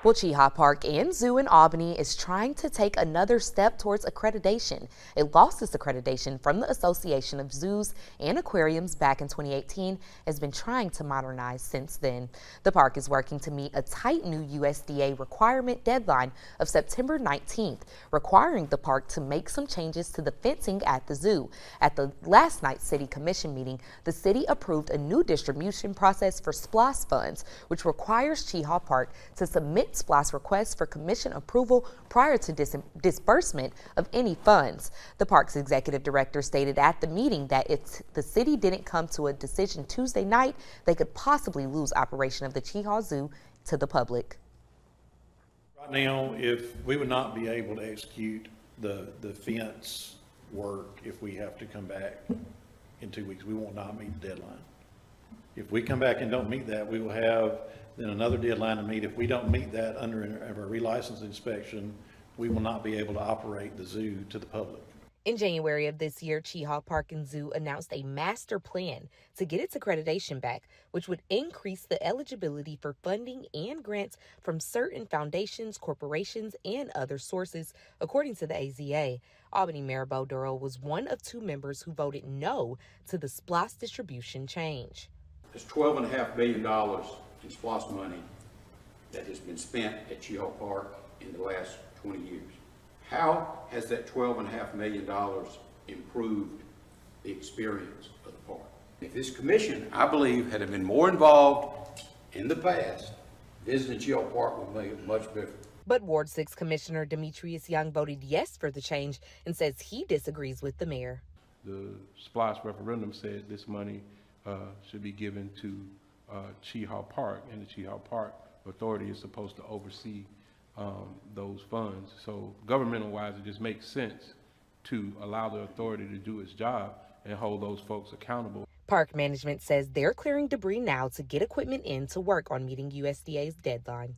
Well, Chehaw Park and Zoo in Albany is trying to take another step towards accreditation. It lost its accreditation from the Association of Zoos and Aquariums back in 2018, has been trying to modernize since then. The park is working to meet a tight new USDA requirement deadline of September 19th, requiring the park to make some changes to the fencing at the zoo. At the last night's City Commission meeting, the city approved a new distribution process for SPLOST funds, which requires Chehaw Park to submit SPLOST requests for commission approval prior to disbursement of any funds. The park's executive director stated at the meeting that if the city didn't come to a decision Tuesday night, they could possibly lose operation of the Chehaw Zoo to the public. Right now, if we would not be able to execute the fence work if we have to come back in 2 weeks, we will not meet the deadline. If we come back and don't meet that, we will have then another deadline to meet. If we don't meet that under a relicense inspection, we will not be able to operate the zoo to the public. In January of this year, Chehaw Park and Zoo announced a master plan to get its accreditation back, which would increase the eligibility for funding and grants from certain foundations, corporations, and other sources, according to the AZA. Albany Mayor Bo Durrell was one of two members who voted no to the SPLOST distribution change. There's $12.5 million in SPLOST money that has been spent at Chehaw Park in the last 20 years. How has that $12.5 million improved the experience of the park? If this commission, I believe, had been more involved in the past, visiting Chehaw Park would make it much better. But Ward 6 Commissioner Demetrius Young voted yes for the change and says he disagrees with the mayor. The SPLOST referendum said this money should be given to Chehaw Park, and the Chehaw Park Authority is supposed to oversee those funds. So governmental-wise, it just makes sense to allow the authority to do its job and hold those folks accountable. Park management says they're clearing debris now to get equipment in to work on meeting USDA's deadline.